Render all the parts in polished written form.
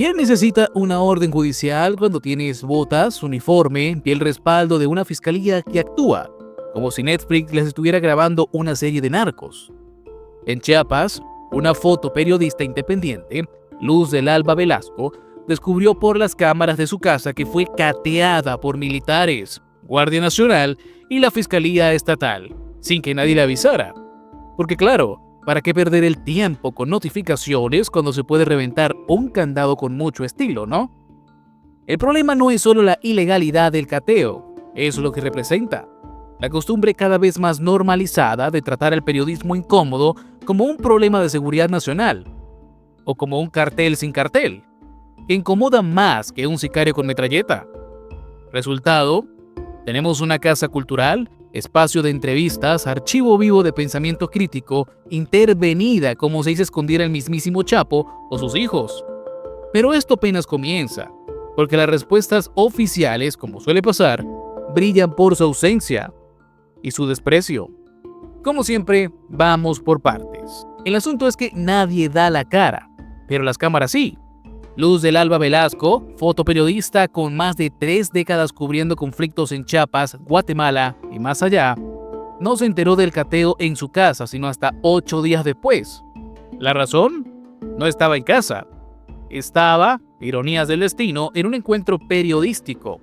¿Quién necesita una orden judicial cuando tienes botas, uniforme y el respaldo de una fiscalía que actúa, como si Netflix les estuviera grabando una serie de narcos? En Chiapas, una fotoperiodista independiente, Luz del Alba Velasco, descubrió por las cámaras de su casa que fue cateada por militares, Guardia Nacional y la Fiscalía Estatal, sin que nadie le avisara. Porque claro, ¿para qué perder el tiempo con notificaciones cuando se puede reventar un candado con mucho estilo, no? El problema no es solo la ilegalidad del cateo, es lo que representa. La costumbre cada vez más normalizada de tratar al periodismo incómodo como un problema de seguridad nacional, o como un cartel sin cartel, que incomoda más que un sicario con metralleta. Resultado, tenemos una casa cultural, espacio de entrevistas, archivo vivo de pensamiento crítico, intervenida como si se escondiera el mismísimo Chapo o sus hijos. Pero esto apenas comienza, porque las respuestas oficiales, como suele pasar, brillan por su ausencia y su desprecio. Como siempre, vamos por partes. El asunto es que nadie da la cara, pero las cámaras sí. Luz del Alba Velasco, fotoperiodista con más de 3 décadas cubriendo conflictos en Chiapas, Guatemala y más allá, no se enteró del cateo en su casa sino hasta 8 días después. ¿La razón? No estaba en casa. Estaba, ironías del destino, en un encuentro periodístico.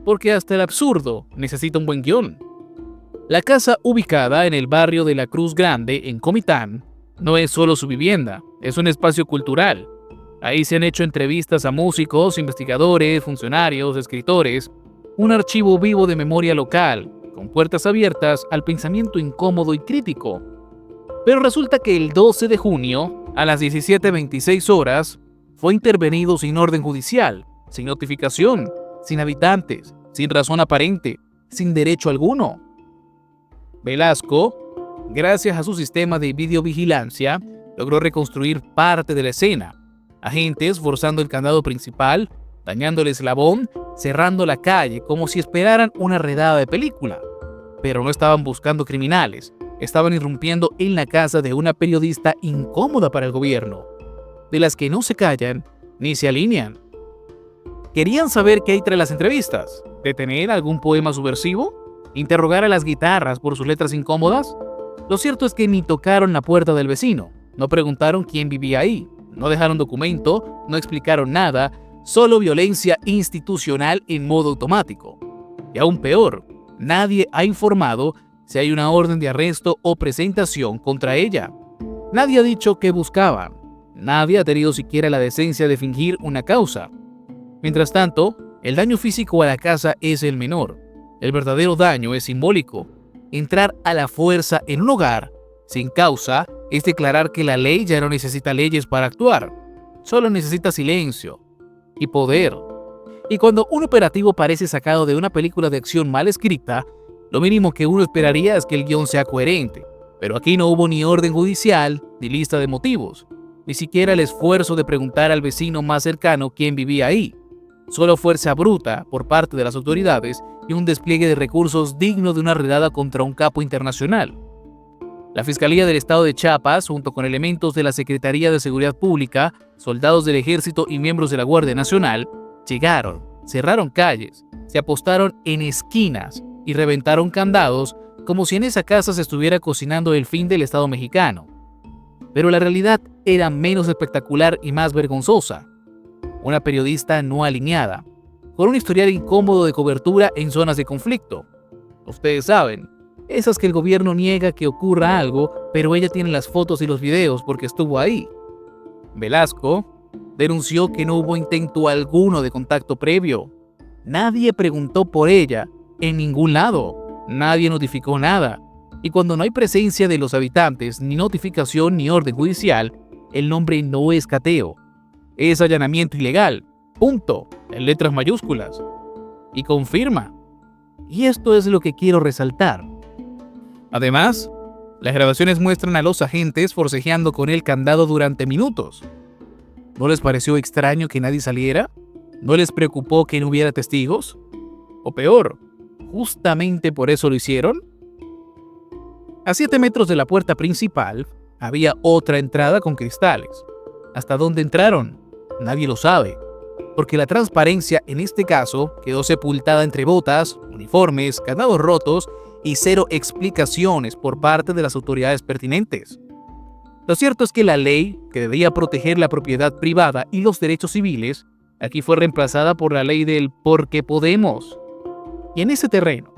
Porque hasta el absurdo necesita un buen guión. La casa, ubicada en el barrio de la Cruz Grande, en Comitán, no es solo su vivienda, es un espacio cultural. Ahí se han hecho entrevistas a músicos, investigadores, funcionarios, escritores, un archivo vivo de memoria local, con puertas abiertas al pensamiento incómodo y crítico. Pero resulta que el 12 de junio, a las 17:26 horas, fue intervenido sin orden judicial, sin notificación, sin habitantes, sin razón aparente, sin derecho alguno. Velasco, gracias a su sistema de videovigilancia, logró reconstruir parte de la escena. Agentes forzando el candado principal, dañando el eslabón, cerrando la calle como si esperaran una redada de película. Pero no estaban buscando criminales, estaban irrumpiendo en la casa de una periodista incómoda para el gobierno, de las que no se callan ni se alinean. ¿Querían saber qué hay tras las entrevistas? ¿Detener algún poema subversivo? ¿Interrogar a las guitarras por sus letras incómodas? Lo cierto es que ni tocaron la puerta del vecino, no preguntaron quién vivía ahí, no dejaron documento, no explicaron nada, solo violencia institucional en modo automático. Y aún peor, nadie ha informado si hay una orden de arresto o presentación contra ella. Nadie ha dicho qué buscaban, nadie ha tenido siquiera la decencia de fingir una causa. Mientras tanto, el daño físico a la casa es el menor. El verdadero daño es simbólico. Entrar a la fuerza en un hogar, sin causa, es declarar que la ley ya no necesita leyes para actuar. Solo necesita silencio y poder. Y cuando un operativo parece sacado de una película de acción mal escrita, lo mínimo que uno esperaría es que el guión sea coherente. Pero aquí no hubo ni orden judicial, ni lista de motivos, ni siquiera el esfuerzo de preguntar al vecino más cercano quién vivía ahí. Solo fuerza bruta por parte de las autoridades y un despliegue de recursos digno de una redada contra un capo internacional. La Fiscalía del Estado de Chiapas, junto con elementos de la Secretaría de Seguridad Pública, soldados del Ejército y miembros de la Guardia Nacional, llegaron, cerraron calles, se apostaron en esquinas y reventaron candados como si en esa casa se estuviera cocinando el fin del Estado mexicano. Pero la realidad era menos espectacular y más vergonzosa. Una periodista no alineada, con un historial incómodo de cobertura en zonas de conflicto. Ustedes saben, esas que el gobierno niega que ocurra algo, pero ella tiene las fotos y los videos porque estuvo ahí. Velasco denunció que no hubo intento alguno de contacto previo. Nadie preguntó por ella en ningún lado. Nadie notificó nada. Y cuando no hay presencia de los habitantes, ni notificación ni orden judicial, el nombre no es cateo. Es allanamiento ilegal. Punto. En letras mayúsculas. Y confirma. Y esto es lo que quiero resaltar. Además, las grabaciones muestran a los agentes forcejeando con el candado durante minutos. ¿No les pareció extraño que nadie saliera? ¿No les preocupó que no hubiera testigos? O peor, ¿justamente por eso lo hicieron? A 7 metros de la puerta principal había otra entrada con cristales. ¿Hasta dónde entraron? Nadie lo sabe, porque la transparencia en este caso quedó sepultada entre botas, uniformes, candados rotos y cero explicaciones por parte de las autoridades pertinentes. Lo cierto es que la ley, que debía proteger la propiedad privada y los derechos civiles, aquí fue reemplazada por la ley del porque podemos. Y en ese terreno,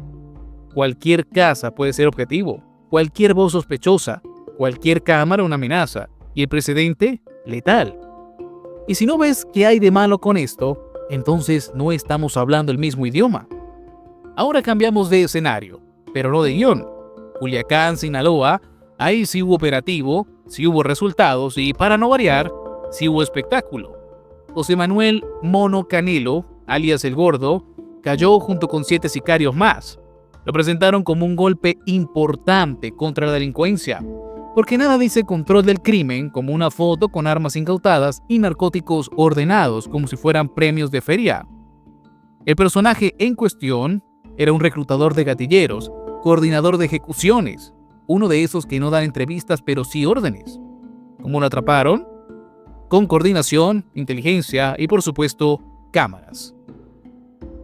cualquier casa puede ser objetivo, cualquier voz sospechosa, cualquier cámara una amenaza, y el precedente letal. Y si no ves qué hay de malo con esto, entonces no estamos hablando el mismo idioma. Ahora cambiamos de escenario, pero no de guión. Culiacán, Sinaloa, ahí sí hubo operativo, sí hubo resultados y, para no variar, sí hubo espectáculo. José Manuel Mono Canelo, alias El Gordo, cayó junto con 7 sicarios más. Lo presentaron como un golpe importante contra la delincuencia, porque nada dice control del crimen como una foto con armas incautadas y narcóticos ordenados como si fueran premios de feria. El personaje en cuestión era un reclutador de gatilleros, coordinador de ejecuciones, uno de esos que no dan entrevistas pero sí órdenes. ¿Cómo lo atraparon? Con coordinación, inteligencia y, por supuesto, cámaras.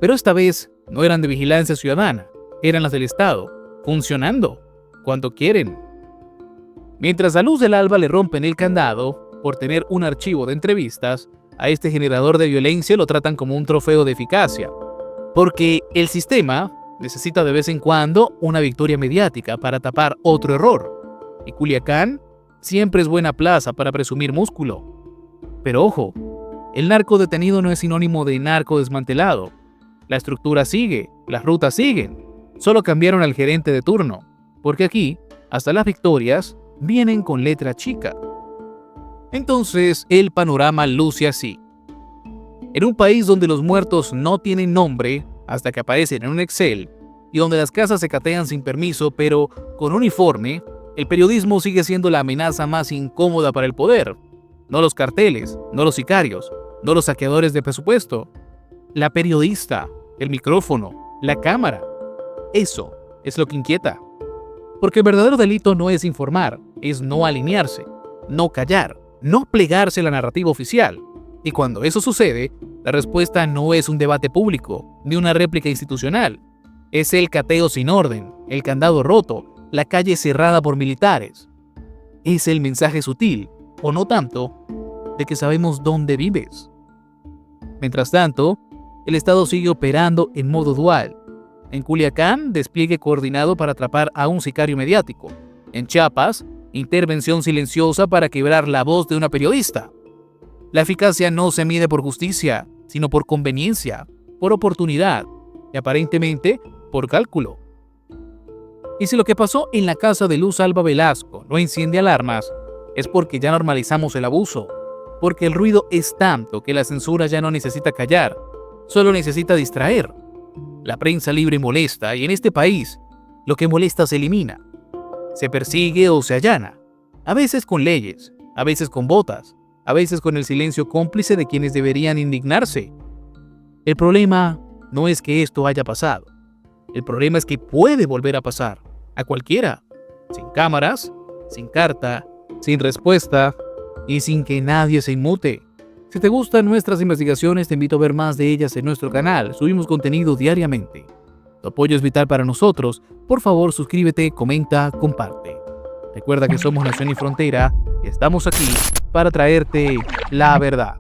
Pero esta vez no eran de vigilancia ciudadana, eran las del Estado, funcionando cuando quieren. Mientras a luz del alba le rompen el candado por tener un archivo de entrevistas, a este generador de violencia lo tratan como un trofeo de eficacia, porque el sistema necesita de vez en cuando una victoria mediática para tapar otro error. Y Culiacán siempre es buena plaza para presumir músculo. Pero ojo, el narco detenido no es sinónimo de narco desmantelado. La estructura sigue, las rutas siguen. Solo cambiaron al gerente de turno, porque aquí, hasta las victorias, vienen con letra chica. Entonces, el panorama luce así. En un país donde los muertos no tienen nombre hasta que aparecen en un Excel y donde las casas se catean sin permiso pero con uniforme, el periodismo sigue siendo la amenaza más incómoda para el poder. No los carteles, no los sicarios, no los saqueadores de presupuesto. La periodista, el micrófono, la cámara. Eso es lo que inquieta. Porque el verdadero delito no es informar, es no alinearse, no callar, no plegarse a la narrativa oficial. Y cuando eso sucede, la respuesta no es un debate público, ni una réplica institucional. Es el cateo sin orden, el candado roto, la calle cerrada por militares. Es el mensaje sutil, o no tanto, de que sabemos dónde vives. Mientras tanto, el Estado sigue operando en modo dual. En Culiacán, despliegue coordinado para atrapar a un sicario mediático. En Chiapas, intervención silenciosa para quebrar la voz de una periodista. La eficacia no se mide por justicia, sino por conveniencia, por oportunidad y aparentemente por cálculo. Y si lo que pasó en la casa de Luz Alba Velasco no enciende alarmas, es porque ya normalizamos el abuso, porque el ruido es tanto que la censura ya no necesita callar, solo necesita distraer. La prensa libre molesta y en este país, lo que molesta se elimina. Se persigue o se allana, a veces con leyes, a veces con botas, a veces con el silencio cómplice de quienes deberían indignarse. El problema no es que esto haya pasado. El problema es que puede volver a pasar, a cualquiera, sin cámaras, sin carta, sin respuesta y sin que nadie se inmute. Si te gustan nuestras investigaciones, te invito a ver más de ellas en nuestro canal. Subimos contenido diariamente. Tu apoyo es vital para nosotros. Por favor, suscríbete, comenta, comparte. Recuerda que somos Nación y Frontera y estamos aquí para traerte la verdad.